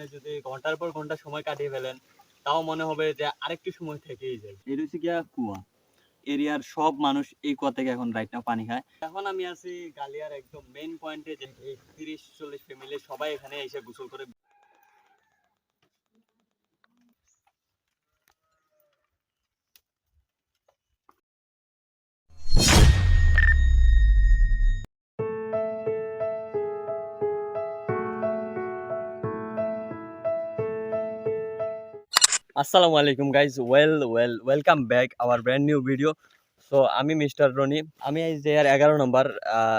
এখানে যদি ঘন্টার পর ঘন্টা সময় কাটিয়ে ফেলেন তাও মনে হবে যে আরেকটু সময় থেকেই যায়। এই হচ্ছে গিয়া কুয়া, এরিয়ার সব মানুষ এই কুয়া থেকে এখন রাইট নাও পানি খায়। এখন আমি আছি গালিয়ার একদম মেইন পয়েন্টে, যে এই 30-40 ফ্যামিলি সবাই এখানে এসে গোসল করে। আসসালামু আলাইকুম guys, welcome back hour brand new video. So আমি মিস্টার রনি, আমি আজ যে 11 নম্বর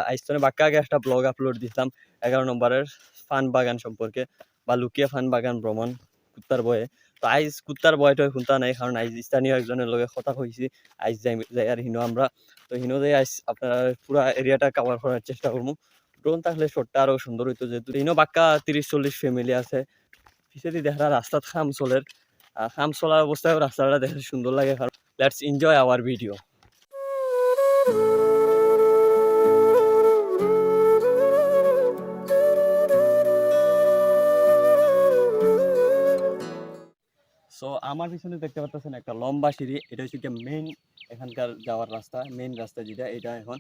আইস্তনে বাক্কা আগে একটা ব্লগ আপলোড দিতাম 11 নম্বরের ফান বাগান সম্পর্কে বা লুকিয়ে ফান বাগান ভ্রমণ কুত্তার বয়ে। তো আইজ কুত্তার বয়টা শুনতা নাই, কারণ আইজ স্থানীয় একজনের লগে কথা হয়েছি। আইজ যাই আর হিনো আমরা, তো হিনো যাই আইজ আপনারা পুরা এরিয়াটা কভার করার চেষ্টা করবো। ড্রোন থাকলে শটটা আরও সুন্দর হইতো, যেহেতু হিনো বাক্কা 30-40 ফ্যামিলি আছে। পিছিয়ে দেখা রাস্তা খাম চলের, খাম চলার অবস্থায় রাস্তাটা দেখতে সুন্দর লাগে। কারণ let's enjoy our video. So আমার পিছনে দেখতে পাচ্ছেন একটা লম্বা সিঁড়ি, এটা হচ্ছে মেইন এখানকার যাওয়ার রাস্তা, মেইন রাস্তা যেটা এটা এখন।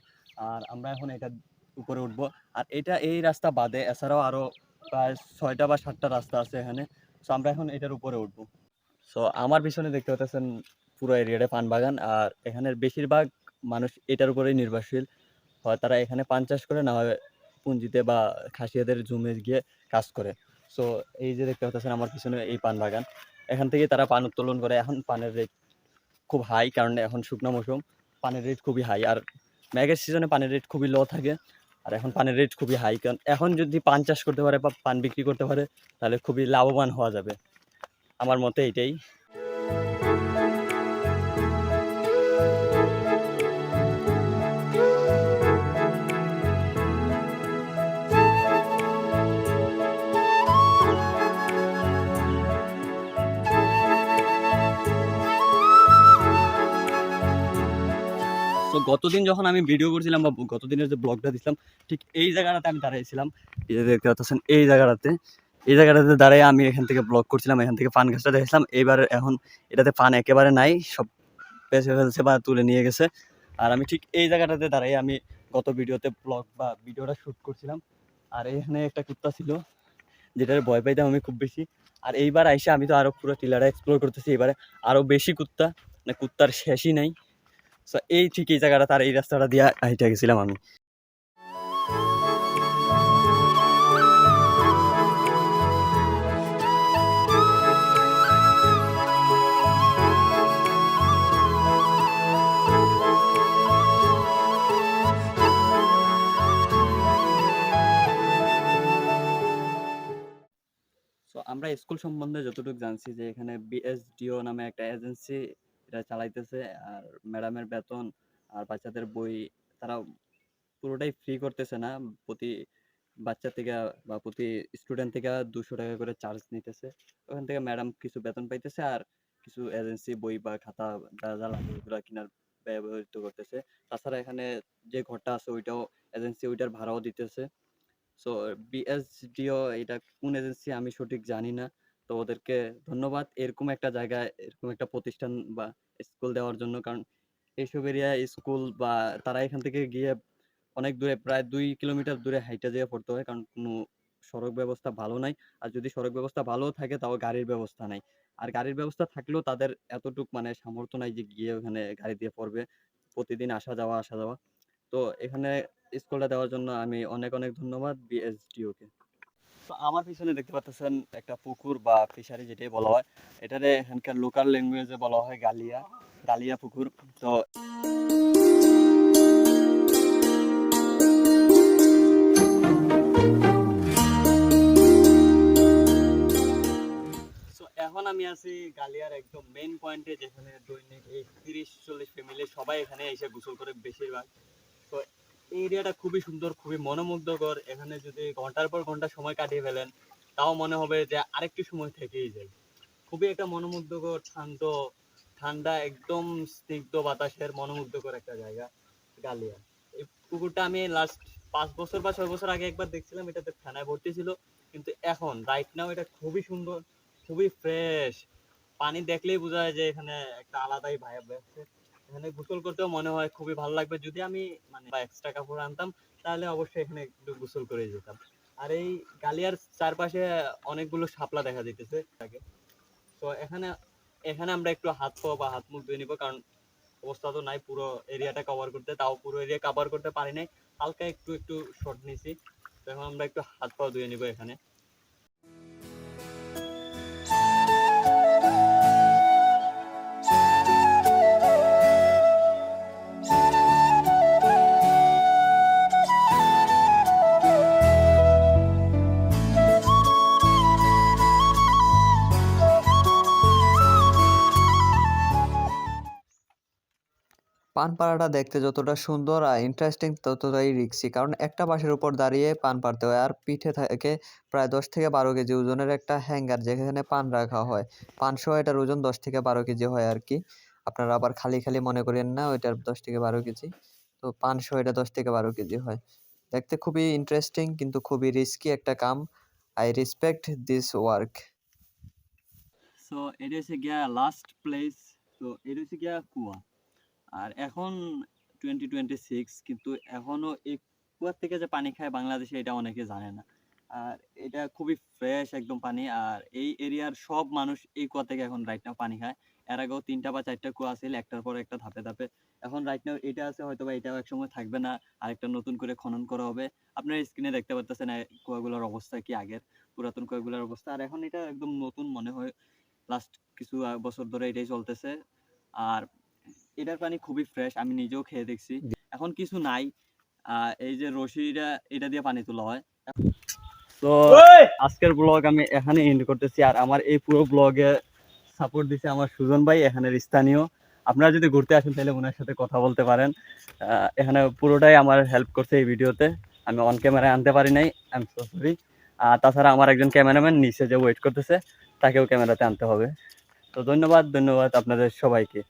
আর আমরা এখন এটা উপরে উঠবো। আর এটা এই রাস্তা বাদে এছাড়াও আরও প্রায় 6টা বা 7টা রাস্তা আছে এখানে। সো আমরা এখন এটার উপরে উঠবো। সো আমার পিছনে দেখতে পাচ্ছেন পুরো এরিয়াটা পান বাগান, আর এখানের বেশিরভাগ মানুষ এটার উপরেই নির্ভরশীল। হয় তারা এখানে পান চাষ করে, না হয় পুঞ্জিতে বা খাসিয়াদের জমে গিয়ে কাজ করে। সো এই যে দেখতে পাচ্ছেন আমার পিছনে এই পান বাগান, এখান থেকে তারা পান উত্তোলন করে। এখন পানের রেট খুব হাই, কারণ এখন শুকনো মৌসুম, পানের রেট খুবই হাই। আর ম্যাগের সিজনে পানের রেট খুবই লো থাকে, আর এখন পানের রেট খুবই হাই। কারণ এখন যদি পান চাষ করতে পারে বা পান বিক্রি করতে পারে তাহলে খুবই লাভবান হওয়া যাবে, আমার মতে এটাই। তো গতদিন যখন আমি ভিডিও করছিলাম বা গতদিনের যে ব্লগটা দিছিলাম, ঠিক এই জায়গাটাতে আমি দাঁড়িয়েছিলাম। এই যে দেখতে পাচ্ছেন এই জায়গাটাতে দাঁড়িয়ে আমি এখান থেকে ব্লগ করছিলাম, এখান থেকে পান গাছটা দেখছিলাম। এইবার এখন এটাতে পান একেবারে নাই, সব পেঁচে ফেলছে বা তুলে নিয়ে গেছে। আর আমি ঠিক এই জায়গাটাতে দাঁড়িয়ে আমি গত ভিডিওতে ব্লগ বা ভিডিওটা শ্যুট করছিলাম। আর এখানে একটা কুত্তা ছিল যেটার ভয় পাইতাম আমি খুব বেশি। আর এইবার আইসে আমি তো আরও পুরো টিলাটা এক্সপ্লোর করতেছি, এবারে আরও বেশি কুত্তা, মানে কুত্তার শেষই নাই। সো এই ঠিক এই জায়গাটা, তার এই রাস্তাটা দিয়ে হাইটা গেছিলাম আমি। সো আমরা স্কুল সম্বন্ধে যতটুকু জানছি, যে এখানে বিএসডিও নামে একটা এজেন্সি এটা চালাইতেছে। আর ম্যাডামের বেতন আর বাচ্চাদের বই তারা পুরোটাই ফ্রি করতেছে না, প্রতি বাচ্চা থেকে বা প্রতি স্টুডেন্ট থেকে 200 টাকা করে চার্জ নিতেছে। ওখান থেকে ম্যাডাম কিছু বেতন পাইতেছে, আর কিছু এজেন্সি বই বা খাতা যা যা লাগে ওগুলো কেনার ব্যবহৃত করতেছে। তাছাড়া এখানে যে ঘরটা আছে ওইটাও এজেন্সি, ওইটার ভাড়াও দিতেছে। সো বিএসডিও এটা কোন এজেন্সি আমি সঠিক জানি না। তো ওদেরকে ধন্যবাদ এরকম একটা জায়গায়, এরকম একটা প্রতিষ্ঠান বা স্কুল দেওয়ার জন্য। কারণ এইসব এরিয়ায় স্কুল বা তারা এখান থেকে গিয়ে অনেক দূরে, প্রায় 2 কিলোমিটার দূরে হাইটা যেয়ে পড়তে হয়, কারণ কোনো সড়ক ব্যবস্থা ভালো নাই। আর যদি সড়ক ব্যবস্থা ভালো থাকে তাও গাড়ির ব্যবস্থা নাই। আর গাড়ির ব্যবস্থা থাকলেও তাদের এতটুক মানে সামর্থ্য নাই যে গিয়ে ওখানে গাড়ি দিয়ে পড়বে, প্রতিদিন আসা যাওয়া। তো এখানে স্কুলটা দেওয়ার জন্য আমি অনেক অনেক ধন্যবাদ বিএসডিও কে। তো আমার পিছনে দেখতে পাচ্ছেন একটা পুকুর বা ফিশারি যেটাই বলা হয়, এটারে এখানকার লোকাল ল্যাঙ্গুয়েজে বলা হয় গালিয়া, গালিয়া পুকুর। তো এখন আমি আছি গালিয়ার একদম মেইন পয়েন্টে, যেখানে দৈনিক এই 30-40 ফ্যামিলি সবাই এখানে এসে গোসল করে বেশিরভাগ। তো এই এরিয়াটা খুবই সুন্দর, খুবই মনোমুগ্ধকর। এখানে যদি ঘন্টার পর ঘন্টা সময় কাটিয়ে ফেলেন তাও মনে হবে যে আরেকটু সময় থেকেই যায়। খুবই একটা মনোমুগ্ধকর, শান্ত, ঠান্ডা, একদম স্নিগ্ধ বাতাসের মনোমুগ্ধকর একটা জায়গা গালিয়া। এই পুকুরটা আমি লাস্ট 5 বছর বা 6 বছর আগে একবার দেখছিলাম, এটাতে ফেনায় ভর্তি ছিল। কিন্তু এখন রাইট নাও এটা খুবই সুন্দর, খুবই ফ্রেশ। পানি দেখলেই বোঝা যায় যে এখানে একটা আলাদাই ভাইব আছে। এখানে গোসল করতেও মনে হয় খুবই ভালো লাগবে। যদি আমি মানে এক্সট্রা কাপড় আনতাম তাহলে অবশ্যই এখানে একটু গোসল করে যেতাম। আর এই গালিয়ার চারপাশে অনেকগুলো শাপলা দেখা যাইতেছে। তো এখানে এখানে আমরা একটু হাত পা বা হাত মুখ ধুয়ে নিব, কারণ অবস্থা তো নাই পুরো এরিয়াটা কভার করতে, তাও পুরো এরিয়া কভার করতে পারি নাই, হালকা একটু একটু শর্ট নিছি। তো এখন আমরা একটু হাত পা ধুয়ে নিব এখানে। পানপাড়াটা দেখতে যতটা সুন্দর আর ইন্টারেস্টিং ততটাই রিস্কি, কারণ একটা বাঁশের উপর দাঁড়িয়ে পান পাড়তে হয়, আর পিঠে থাকে প্রায় 10 থেকে 12 কেজি ওজনের একটা হ্যাঙ্গার যেখানে পান রাখা হয়। পান সহ এটার ওজন 10 থেকে 12 কেজি হয় আর কি। আপনারা আবার খালি খালি মনে করেন না ওইটার 10 থেকে 12 কেজি, তো পান সহ এটা 10 থেকে 12 কেজি হয়। দেখতে খুবই ইন্টারেস্টিং কিন্তু খুবই রিস্কি একটা কাম। I respect this work. So এটা হচ্ছে গিয়া লাস্ট প্লেস। তো এটা হচ্ছে গিয়া কুয়া। আর এখন 2026, কিন্তু এখনো এই কুয়ার থেকে যে পানি খায় বাংলাদেশে এটা অনেকে জানে না। আর এটা খুবই ফ্রেশ একদম পানি। আর এই এরিয়ার সব মানুষ এই কুয়া থেকে এখন রাইট নাও পানি খায়। এর আগেও 3টা বা 4টা কুয়া ছিল, একটার পর একটা ধাপে ধাপে। এখন রাইট নাও এটা আছে, হয়তো বা এটাও একসময় থাকবে না, আরেকটা নতুন করে খনন করা হবে। আপনার স্ক্রিনে দেখতে পাচ্ছেন কুয়াগুলোর অবস্থা কি আগের, পুরাতন কুয়াগুলোর অবস্থা। আর এখন এটা একদম নতুন মনে হয়, লাস্ট কিছু বছর ধরে এটাই চলতেছে। আর এটার পানি খুবই ফ্রেশ, আমি নিজেও খেয়ে দেখছি। এখন কিছু নাই, এই যে রশিটা এটা দিয়ে পানি তোলা হয়। তো আজকের ব্লগ আমি এখানে এন্ড করতেছি। আর আমার এই পুরো ব্লগে সাপোর্ট দিছে আমার সুজন ভাই, এখানের স্থানীয়। আপনারা যদি ঘুরতে আসেন তাহলে ওনার সাথে কথা বলতে পারেন। এখানে পুরোটাই আমার হেল্প করছে এই ভিডিওতে। আমি অন ক্যামেরায় আনতে পারি নাই, আই এম সো সরি। আর তাছাড়া আমার একজন ক্যামেরাম্যান নিচে যে ওয়েট করতেছে, তাকেও ক্যামেরাতে আনতে হবে। তো ধন্যবাদ ধন্যবাদ আপনাদের সবাইকে।